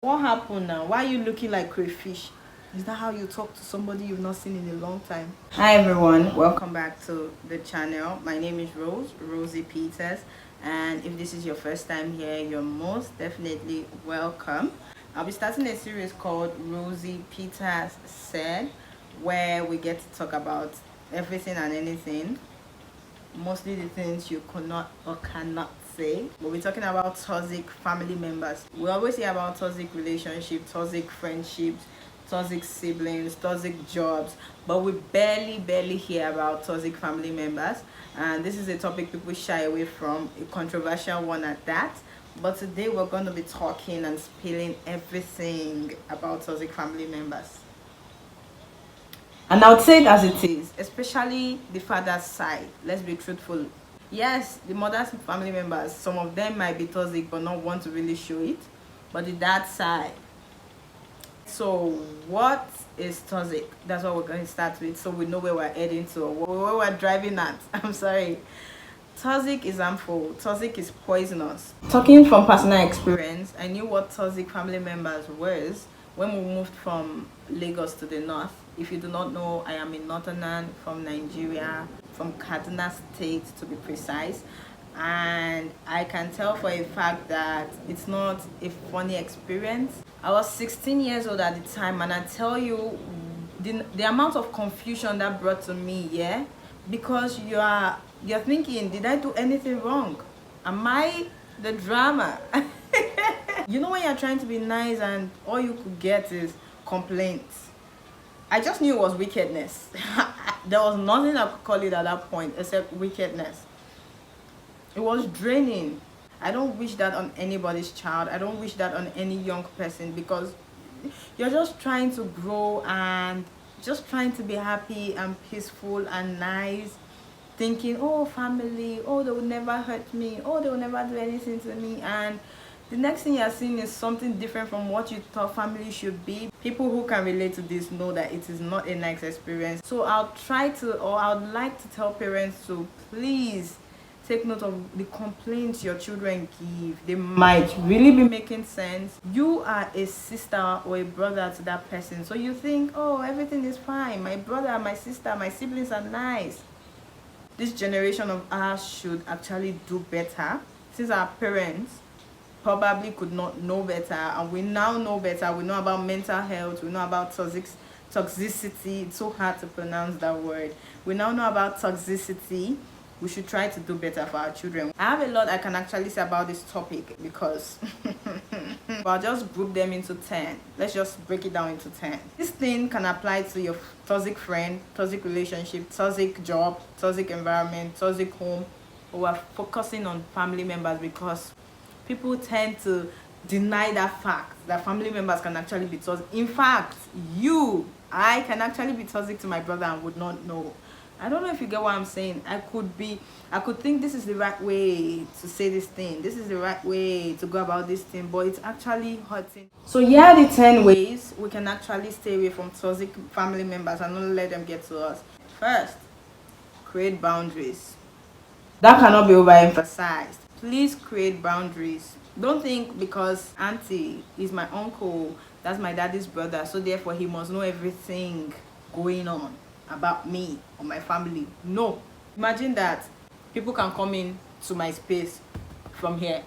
What happened now? Why are you looking like crayfish? Is that how you talk to somebody you've not seen in a long time? Hi everyone, welcome back to the channel. My name is Roszy Peterz, and if this is your first time here, you're most definitely welcome. I'll be starting a series called Roszy Peterz Said, where we get to talk about everything and anything, mostly the things you could not or cannot say. We'll be talking about toxic family members. We always hear about toxic relationships, toxic friendships, toxic siblings, toxic jobs, but we barely hear about toxic family members. And this is a topic people shy away from, a controversial one at that. But today we're going to be talking and spilling everything about toxic family members. And I would say it as it is, especially the father's side. Let's be truthful. Yes, the mother's family members, some of them might be toxic but not want to really show it. But the dad's side. So what is toxic? That's what we're going to start with, so we know where we're heading to, or where we're driving at. I'm sorry. Toxic is harmful. Toxic is poisonous. Talking from personal experience, I knew what toxic family members was when we moved from Lagos to the north. If you do not know, I am a northerner from Nigeria, from Kaduna State to be precise. And I can tell for a fact that it's not a funny experience. I was 16 years old at the time, and I tell you the amount of confusion that brought to me, yeah, because you're thinking, did I do anything wrong? Am I the drama? You know when you're trying to be nice and all you could get is complaints. I just knew it was wickedness. There was nothing I could call it at that point except wickedness. It was draining. I don't wish that on anybody's child. I don't wish that on any young person, because you're just trying to grow and just trying to be happy and peaceful and nice, thinking, oh, family, oh, they will never hurt me, oh, they will never do anything to me. And the next thing you're seeing is something different from what you thought family should be. People who can relate to this know that it is not a nice experience. So I would like to tell parents to please take note of the complaints your children give. They might really be making sense. You are a sister or a brother to that person, so you think, oh, everything is fine. My brother, my sister, my siblings are nice. This generation of ours should actually do better, since our parents probably could not know better, and we now know better. We know about mental health, we know about toxicity. It's so hard to pronounce that word. We now know about toxicity. We should try to do better for our children. I have a lot I can actually say about this topic, because but I'll just group them into 10. Let's just break it down into 10. This thing can apply to your toxic friend, toxic relationship, toxic job, toxic environment, toxic home. But we're focusing on family members because people tend to deny that fact that family members can actually be toxic. In fact, I can actually be toxic to my brother and would not know. I don't know if you get what I'm saying. I could think this is the right way to say this thing. This is the right way to go about this thing, but it's actually hurting. So here are the 10 ways we can actually stay away from toxic family members and not let them get to us. First, create boundaries. That cannot be overemphasized. Please create boundaries. Don't think because auntie is my uncle, that's my daddy's brother, so therefore he must know everything going on about me or my family. No. Imagine that people can come in to my space from here.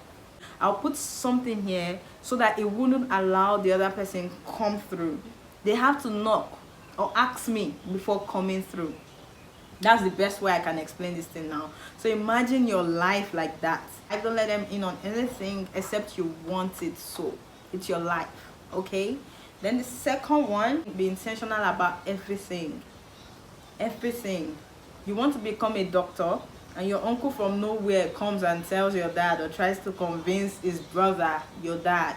I'll put something here so that it wouldn't allow the other person come through. They have to knock or ask me before coming through. That's the best way I can explain this thing now. So imagine your life like that. I don't let them in on anything except you want it, so it's your life, okay? Then the second one, be intentional about everything. Everything. You want to become a doctor, and your uncle from nowhere comes and tells your dad or tries to convince his brother, your dad,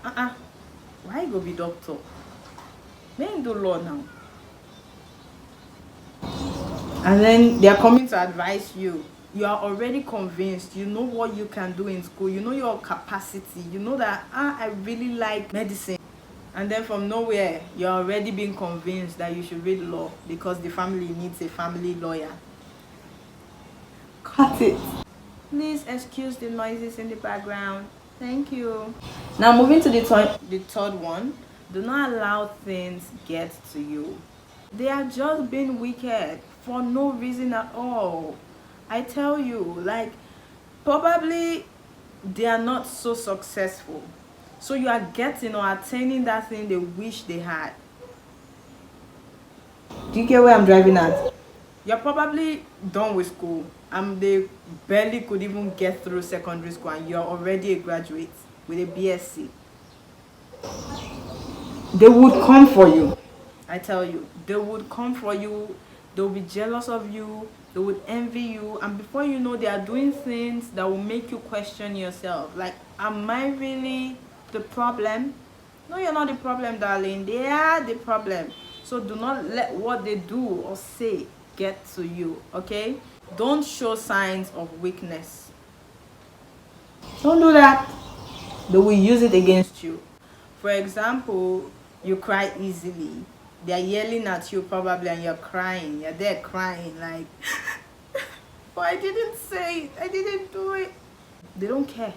why you go be doctor? Men do law now. And then they are coming to advise you. You are already convinced. You know what you can do in school. You know your capacity. You know that I really like medicine. And then from nowhere, you're already being convinced that you should read law because the family needs a family lawyer. Cut it. Please excuse the noises in the background. Thank you. Now moving to the third one. Do not allow things get to you. They are just being wicked for no reason at all. I tell you, like, probably they are not so successful, so you are getting or attaining that thing they wish they had. Do you get where I'm driving at? You're probably done with school and they barely could even get through secondary school, and you're already a graduate with a BSc. They would come for you. I tell you, they would come for you. They'll be jealous of you. They would envy you, and before you know, they are doing things that will make you question yourself. Like, am I really the problem? No, you're not the problem, darling. They are the problem. So do not let what they do or say get to you, okay? Don't show signs of weakness. Don't do that. They will use it against you. For example, you cry easily. They're yelling at you probably and you're crying. You're there crying like, oh, I didn't say it. I didn't do it. They don't care.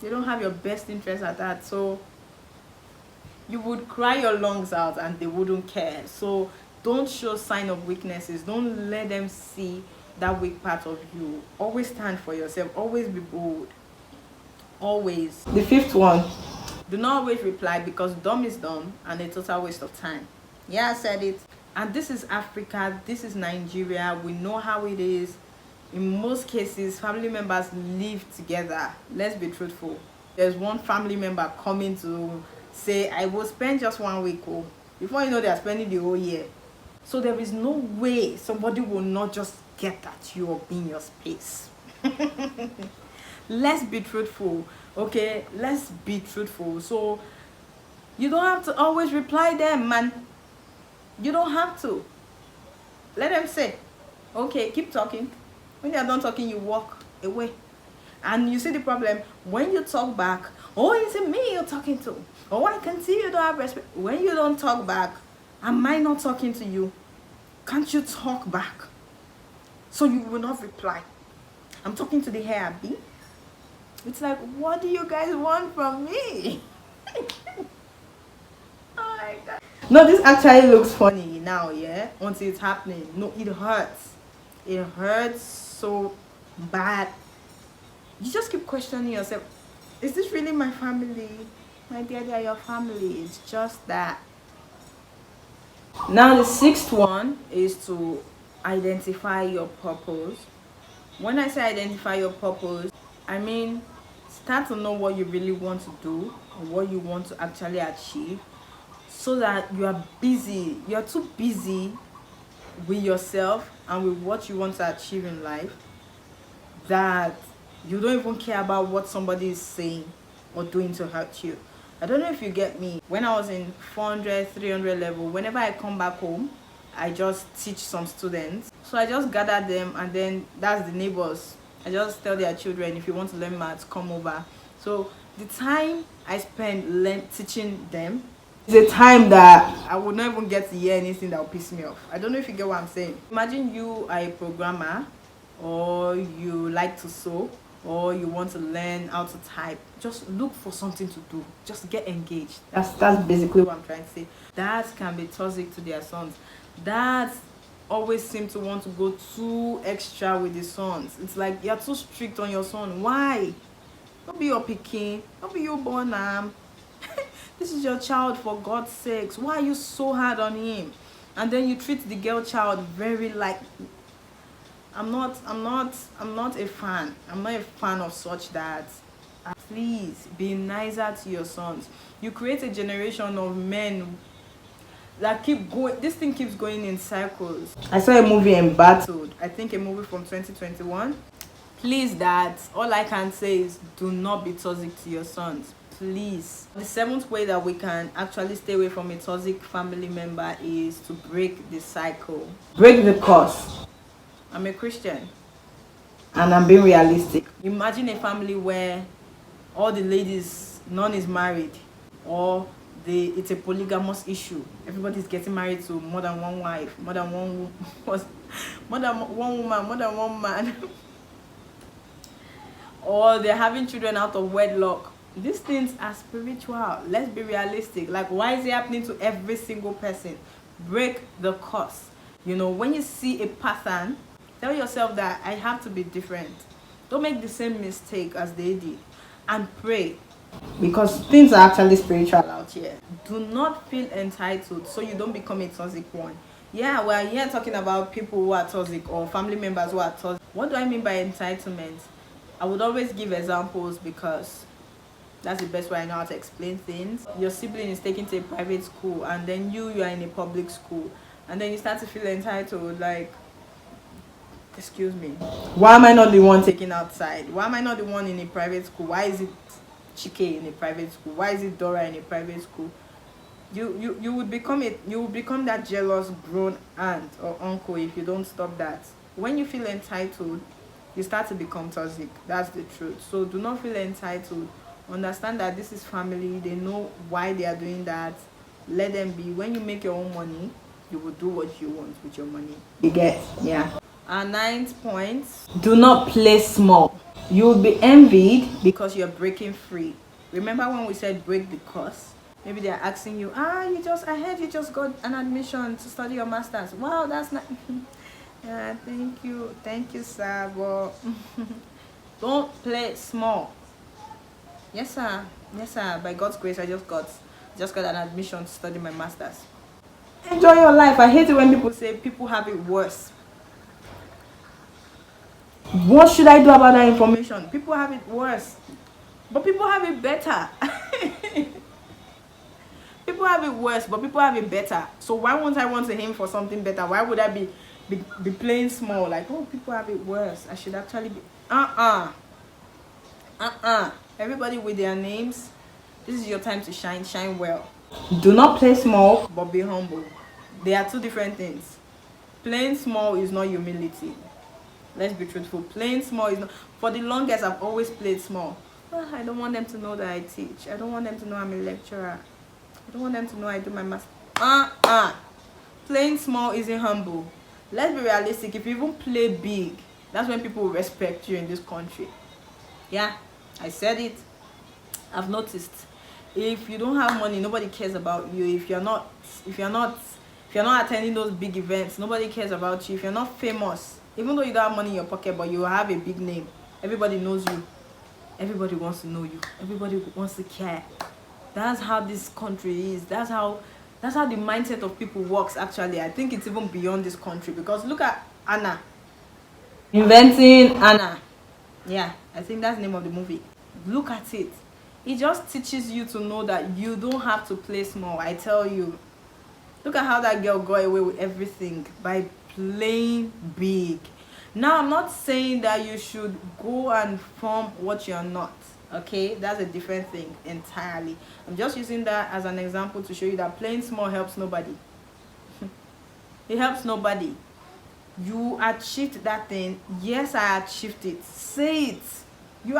They don't have your best interest at that. So you would cry your lungs out and they wouldn't care. So don't show sign of weaknesses. Don't let them see that weak part of you. Always stand for yourself. Always be bold. Always. The fifth one. Do not always reply, because dumb is dumb and a total waste of time. Yeah, I said it. And this is Africa. This is Nigeria. We know how it is. In most cases, family members live together. Let's be truthful. There's one family member coming to say, I will spend just 1 week. Oh, before you know, they are spending the whole year. So there is no way somebody will not just get at you or be in your space. Let's be truthful, okay? Let's be truthful. So you don't have to always reply them, man. You don't have to. Let them say, okay, keep talking. When they're done talking, you walk away. And you see the problem, when you talk back, oh, is it me you're talking to? Oh, I can see you don't have respect. When you don't talk back, am I not talking to you? Can't you talk back? So you will not reply. I'm talking to the hair, Abby. It's like, what do you guys want from me? Oh my God. No, this actually looks funny now, yeah? Until it's happening. No, it hurts. It hurts so bad. You just keep questioning yourself. Is this really my family? My dear, they are your family. It's just that. Now the sixth one is to identify your purpose. When I say identify your purpose, I mean start to know what you really want to do or what you want to actually achieve, so that you are busy. You're too busy with yourself and with what you want to achieve in life that you don't even care about what somebody is saying or doing to hurt you. I don't know if you get me. When I was in 400, 300 level, whenever I come back home, I just teach some students. So I just gather them, and then that's the neighbors. I just tell their children, if you want to learn maths, come over. So the time I spend teaching them is a time that I would not even get to hear anything that will piss me off. I don't know if you get what I'm saying. Imagine you are a programmer, or you like to sew, or you want to learn how to type. Just look for something to do. Just get engaged. That's basically what I'm trying to say. Dads can be toxic to their sons. Dads always seem to want to go too extra with the sons. It's like you're too strict on your son. Why? Don't be your pikin. Don't be your born. This is your child, for God's sakes. Why are you so hard on him? And then you treat the girl child very like. I'm not a fan. I'm not a fan of such dads. Please be nicer to your sons. You create a generation of men that keep going. This thing keeps going in circles. I saw a movie, Embattled. I think a movie from 2021. Please, dads, all I can say is do not be toxic to your sons. Please. The seventh way that we can actually stay away from a toxic family member is to break the cycle. Break the curse. I'm a Christian and I'm being realistic. Imagine a family where all the ladies, none is married, or it's a polygamous issue. Everybody's getting married to more than one wife, more than one woman, more than one man. Or they're having children out of wedlock. These things are spiritual. Let's be realistic. Like, why is it happening to every single person? Break the curse. You know, when you see a pattern, tell yourself that I have to be different. Don't make the same mistake as they did. And pray. Because things are actually spiritual out here. Do not feel entitled so you don't become a toxic one. Yeah, we're here talking about people who are toxic or family members who are toxic. What do I mean by entitlement? I would always give examples because that's the best way I know how to explain things. Your sibling is taken to a private school and then you are in a public school, and then you start to feel entitled, like, excuse me, why am I not the one taken outside? Why am I not the one in a private school? Why is it Chike in a private school? Why is it Dora in a private school? You would become that jealous grown aunt or uncle if you don't stop that. When you feel entitled, you start to become toxic. That's the truth. So do not feel entitled. Understand that this is family. They know why they are doing that. Let them be. When you make your own money, you will do what you want with your money. You get? Yeah. Our 9th point, do not play small. You will be envied because you're breaking free. Remember when we said break the curse? Maybe they're asking you, I heard you just got an admission to study your master's. Wow, that's not yeah, thank you, sir. But don't play small. Yes, sir. By God's grace, I just got an admission to study my master's. Enjoy your life. I hate it when people say people have it worse. What should I do about that information? People have it worse, but people have it better. People have it worse, but people have it better. So why won't I want to aim for something better? Why would I be playing small? Like, oh, people have it worse. I should actually be everybody with their names. This is your time to shine well. Do not play small, but be humble. They are two different things. Playing small is not humility. Let's be truthful. Playing small is not. For the longest, I've always played small. I don't want them to know that I teach. I don't want them to know I'm a lecturer. I don't want them to know I do my master. Playing small isn't humble. Let's be realistic. If you even play big, that's when people will respect you in this country. Yeah, I said it. I've noticed. If you don't have money, nobody cares about you. If you're not attending those big events, nobody cares about you. If you're not famous, even though you don't have money in your pocket, but you have a big name, everybody knows you. Everybody wants to know you. Everybody wants to care. That's how this country is. That's how the mindset of people works. Actually, I think it's even beyond this country, because look at Anna. Inventing Anna. Yeah, I think that's the name of the movie. Look at it. It just teaches you to know that you don't have to play small. I tell you. Look at how that girl got away with everything by playing big. Now, I'm not saying that you should go and form what you're not. Okay, that's a different thing entirely. I'm just using that as an example to show you that playing small helps nobody. It helps nobody. You achieved that thing. Yes, I achieved it. Say it. You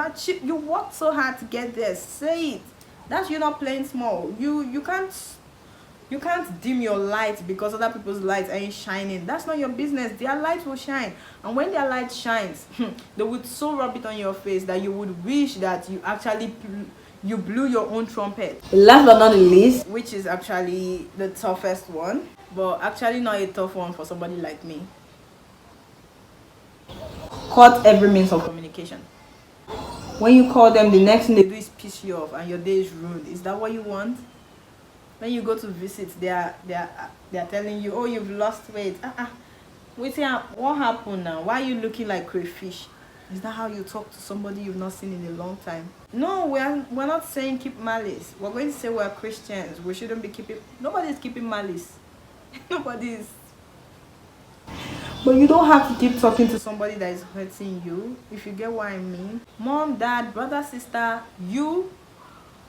worked so hard to get there. Say it. That's you not playing small. You can't dim your light because other people's lights ain't shining. That's not your business. Their light will shine, and when their light shines, they would so rub it on your face that you would wish that you actually you blew your own trumpet. Last but not the least, which is actually the toughest one, but actually not a tough one for somebody like me. Cut every means of communication. When you call them, the next thing they do is piss you off and your day is ruined. Is that what you want? When you go to visit, they are telling you, oh, you've lost weight. Wait, what happened now? Why are you looking like crayfish? Is that how you talk to somebody you've not seen in a long time? No, we're not saying keep malice. We're going to say we're Christians. We shouldn't be keeping. Nobody's keeping malice. Nobody is. But you don't have to keep talking to somebody that is hurting you, if you get what I mean. Mom, dad, brother, sister, you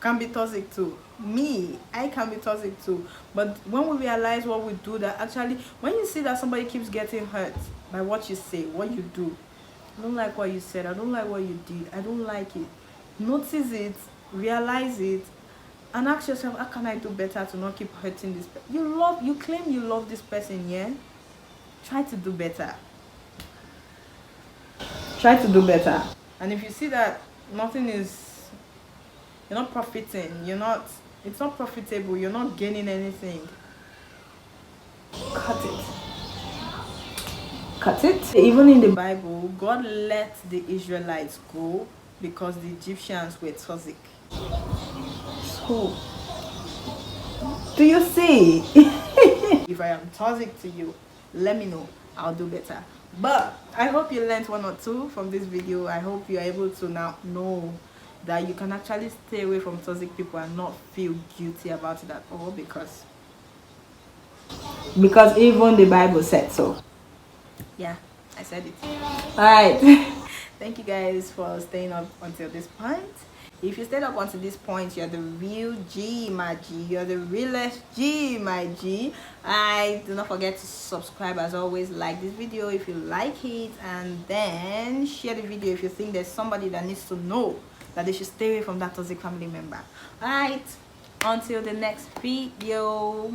can be toxic too. Me, I can be toxic too. But when we realize what we do, that actually, when you see that somebody keeps getting hurt by what you say, what you do, I don't like what you said, I don't like what you did, I don't like it. Notice it, realize it, and ask yourself, how can I do better to not keep hurting this person? You claim you love this person, yeah? Try to do better. Try to do better. And if you see that nothing is not profiting, it's not profitable, you're not gaining anything. Cut it. Cut it. Even in the Bible, God let the Israelites go because the Egyptians were toxic. So, do you see? If I am toxic to you, let me know. I'll do better. But I hope you learned one or two from this video. I hope you're able to now know that you can actually stay away from toxic people and not feel guilty about it at all, because even the Bible said so. Yeah, I said it. All right. Thank you guys for staying up until this point. If you stayed up until this point, you're the real G, my G. You're the realest G, my G. Do not forget to subscribe. As always, like this video if you like it, and then share the video if you think there's somebody that needs to know that they should stay away from that toxic family member. All right, until the next video.